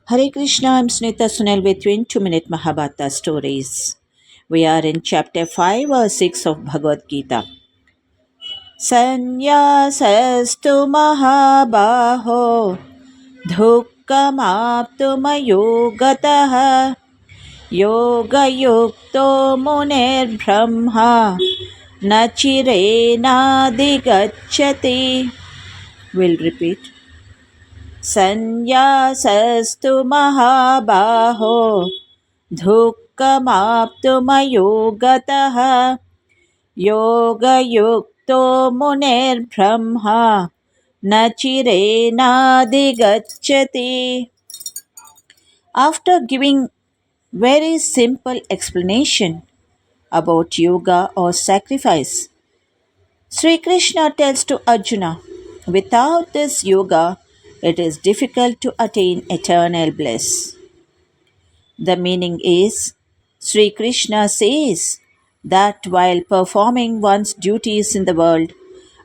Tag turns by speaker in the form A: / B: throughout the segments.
A: Hare Krishna, I'm Snita Sunil with 2-minute Mahabharata stories. We are in chapter 5 or 6 of Bhagavad Gita. Sanyasastu mahabaho dukkhamaptumayogataha yogayukto munirbrahma nachirenadigaccati. We'll repeat. Sanyasastu mahabaho dukkhamaptumayogataha yogayukto munirbrahma nachirenadigaccati. After giving very simple explanation about yoga or sacrifice, Sri Krishna tells to Arjuna, without this yoga, it is difficult to attain eternal bliss. The meaning is, Sri Krishna says that while performing one's duties in the world,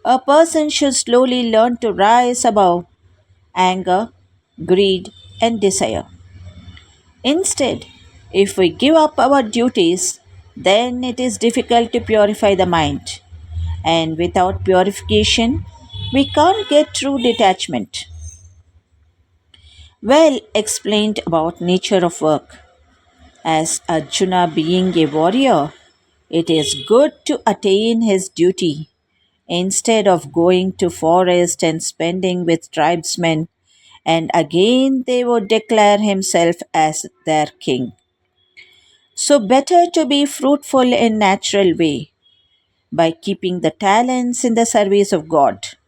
A: a person should slowly learn to rise above anger, greed, and desire. Instead, if we give up our duties, then it is difficult to purify the mind. And without purification, we can't get true detachment. Well explained about nature of work. As Arjuna being a warrior, it is good to attain his duty instead of going to forest and spending with tribesmen, and again they would declare himself as their king. So better to be fruitful in natural way by keeping the talents in the service of God.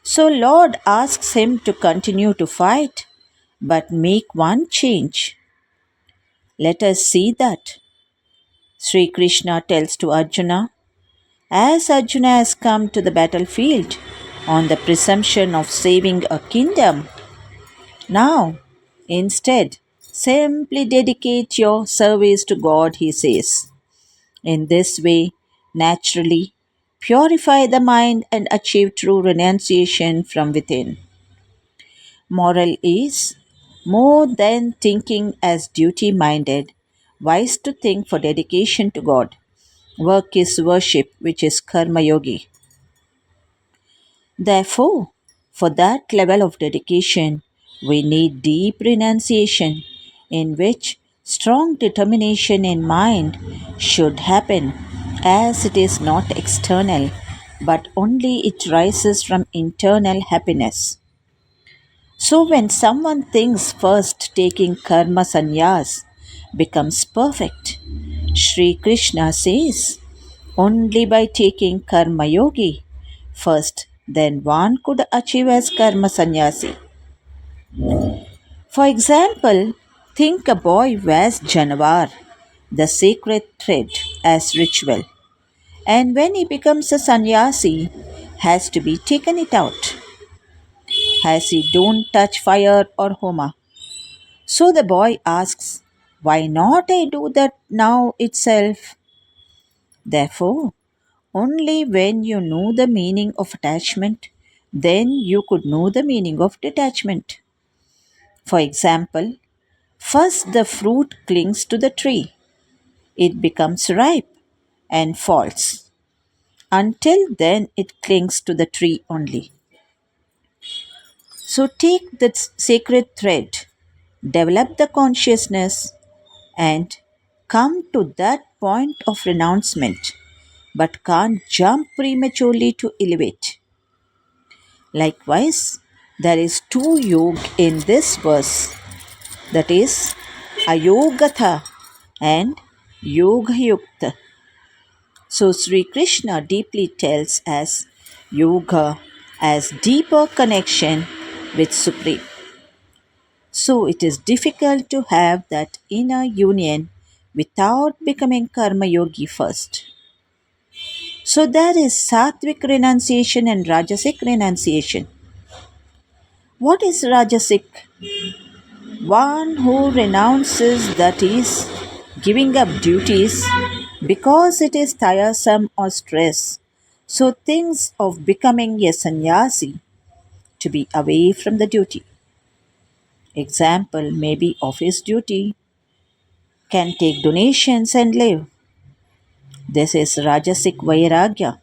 A: So Lord asks him to continue to fight but make one change. Let us see that. Sri Krishna tells to Arjuna, as Arjuna has come to the battlefield on the presumption of saving a kingdom, now instead simply dedicate your service to God, he says. In this way, naturally, purify the mind and achieve true renunciation from within. Moral is, more than thinking as duty minded, wise to think for dedication to God. Work is worship, which is karma yogi. Therefore, for that level of dedication, we need deep renunciation, in which strong determination in mind should happen, as it is not external, but only it rises from internal happiness. So, when someone thinks first taking karma sannyas becomes perfect, Sri Krishna says, only by taking karma yogi first, then one could achieve as karma sannyasi. For example, think a boy wears janwar, the sacred thread, as ritual, and when he becomes a sannyasi, has to be taken it out, as he don't touch fire or homa. So the boy asks, why not I do that now itself? Therefore, only when you know the meaning of attachment, then you could know the meaning of detachment. For example, first the fruit clings to the tree. It becomes ripe and falls. Until then, it clings to the tree only. So take that sacred thread, develop the consciousness, and come to that point of renouncement, but can't jump prematurely to elevate. Likewise, there is two yog in this verse, that is ayogatha and yoga yukta. So Sri Krishna deeply tells us yoga as deeper connection with Supreme. So it is difficult to have that inner union without becoming karma yogi first. So there is sattvic renunciation and rajasic renunciation. What is rajasic? One who renounces, that is, giving up duties because it is tiresome or stress. So thinks of becoming a sannyasi to be away from the duty. Example, maybe office duty, can take donations and live. This is Rajasic Vairagya.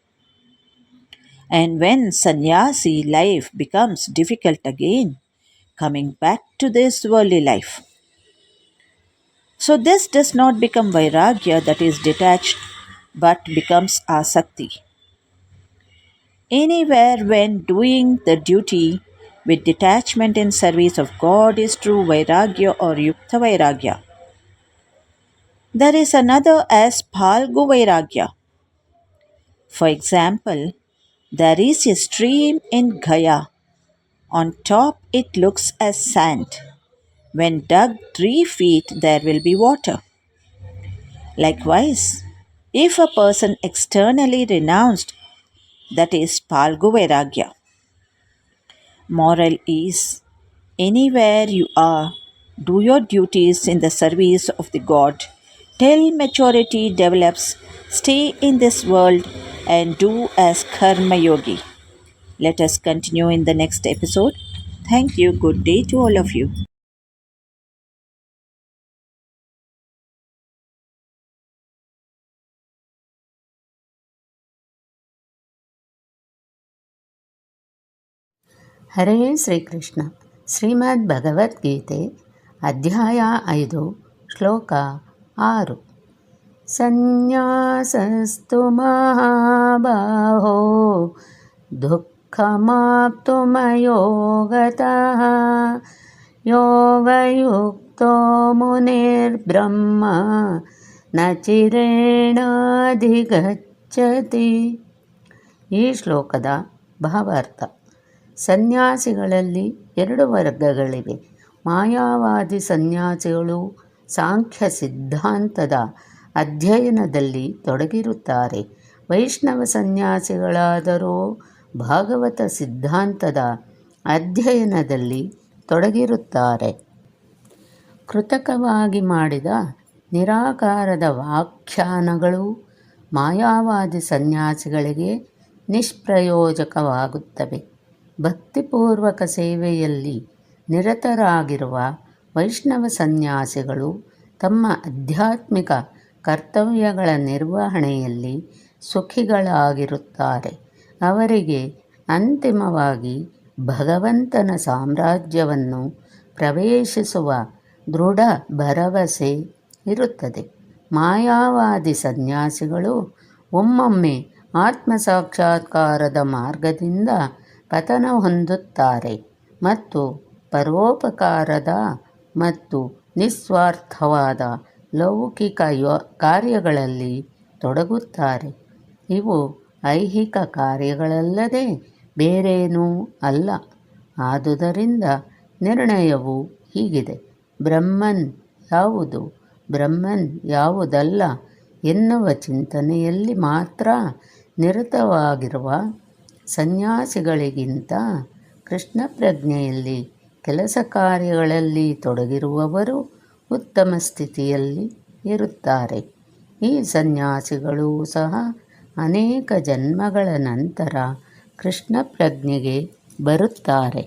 A: And when sannyasi life becomes difficult again, coming back to this worldly life. So this does not become Vairagya, that is detached, but becomes Asakti. Anywhere when doing the duty with detachment in service of God is true Vairagya or Yukta Vairagya. There is another as Phalgu Vairagya. For example, there is a stream in Gaya. On top it looks as sand. When dug 3 feet, there will be water. Likewise, if a person externally renounced, that is Phalgu Vairagya. Moral is anywhere you are, do your duties in the service of the God till maturity develops. Stay in this world and do as Karma Yogi. Let us continue in the next episode. Thank you. Good day to all of you.
B: ಹರೇ ಶ್ರೀಕೃಷ್ಣ. ಶ್ರೀಮದ್ ಭಗವದ್ಗೀತೆ ಅಧ್ಯಾಯ 5 ಶ್ಲೋಕ 6. ಸನ್ಯಾಸಸ್ತು ಮಹಾಬಾಹೋ ದುಃಖಮಾಪ್ತುಮಯೋ ಗತಃ ಯೋಗಯುಕ್ತೋ ಮುನಿರ್ಬ್ರಹ್ಮ ನ ಚಿರೇಣಾಧಿಗಚ್ಚತಿ. ಈ ಶ್ಲೋಕದ ಭಾವಾರ್ಥ: ಸನ್ಯಾಸಿಗಳಲ್ಲಿ 2 ವರ್ಗಗಳಿವೆ. ಮಾಯಾವಾದಿ ಸನ್ಯಾಸಿಗಳು ಸಾಂಖ್ಯ ಸಿದ್ಧಾಂತದ ಅಧ್ಯಯನದಲ್ಲಿ ತೊಡಗಿರುತ್ತಾರೆ. ವೈಷ್ಣವ ಸನ್ಯಾಸಿಗಳಾದರೂ ಭಾಗವತ ಸಿದ್ಧಾಂತದ ಅಧ್ಯಯನದಲ್ಲಿ ತೊಡಗಿರುತ್ತಾರೆ. ಕೃತಕವಾಗಿ ಮಾಡಿದ ನಿರಾಕಾರದ ವ್ಯಾಖ್ಯಾನಗಳು ಮಾಯಾವಾದಿ ಸನ್ಯಾಸಿಗಳಿಗೆ ನಿಷ್ಪ್ರಯೋಜಕವಾಗುತ್ತವೆ. ಭಕ್ತಿಪೂರ್ವಕ ಸೇವೆಯಲ್ಲಿ ನಿರತರಾಗಿರುವ ವೈಷ್ಣವ ಸನ್ಯಾಸಿಗಳು ತಮ್ಮ ಆಧ್ಯಾತ್ಮಿಕ ಕರ್ತವ್ಯಗಳ ನಿರ್ವಹಣೆಯಲ್ಲಿ ಸುಖಿಗಳಾಗಿರುತ್ತಾರೆ. ಅವರಿಗೆ ಅಂತಿಮವಾಗಿ ಭಗವಂತನ ಸಾಮ್ರಾಜ್ಯವನ್ನು ಪ್ರವೇಶಿಸುವ ದೃಢ ಭರವಸೆ ಇರುತ್ತದೆ. ಮಾಯಾವಾದಿ ಸನ್ಯಾಸಿಗಳು ಒಮ್ಮೊಮ್ಮೆ ಆತ್ಮಸಾಕ್ಷಾತ್ಕಾರದ ಮಾರ್ಗದಿಂದ ಪತನ ಹೊಂದುತ್ತಾರೆ ಮತ್ತು ಪರೋಪಕಾರದ ಮತ್ತು ನಿಸ್ವಾರ್ಥವಾದ ಲೌಕಿಕ ಕಾರ್ಯಗಳಲ್ಲಿ ತೊಡಗುತ್ತಾರೆ. ಇವು ಐಹಿಕ ಕಾರ್ಯಗಳಲ್ಲದೆ ಬೇರೇನೂ ಅಲ್ಲ. ಆದುದರಿಂದ ನಿರ್ಣಯವು ಹೀಗಿದೆ: ಬ್ರಹ್ಮನ್ ಯಾವುದು, ಬ್ರಹ್ಮನ್ ಯಾವುದಲ್ಲ ಎನ್ನುವ ಚಿಂತನೆಯಲ್ಲಿ ಮಾತ್ರ ನಿರತವಾಗಿರುವ ಸನ್ಯಾಸಿಗಳಿಗಿಂತ ಕೃಷ್ಣ ಪ್ರಜ್ಞೆಯಲ್ಲಿ ಕೆಲಸ ಕಾರ್ಯಗಳಲ್ಲಿ ತೊಡಗಿರುವವರು ಉತ್ತಮ ಸ್ಥಿತಿಯಲ್ಲಿ ಇರುತ್ತಾರೆ. ಈ ಸನ್ಯಾಸಿಗಳೂ ಸಹ ಅನೇಕ ಜನ್ಮಗಳ ನಂತರ ಕೃಷ್ಣ ಪ್ರಜ್ಞೆಗೆ ಬರುತ್ತಾರೆ.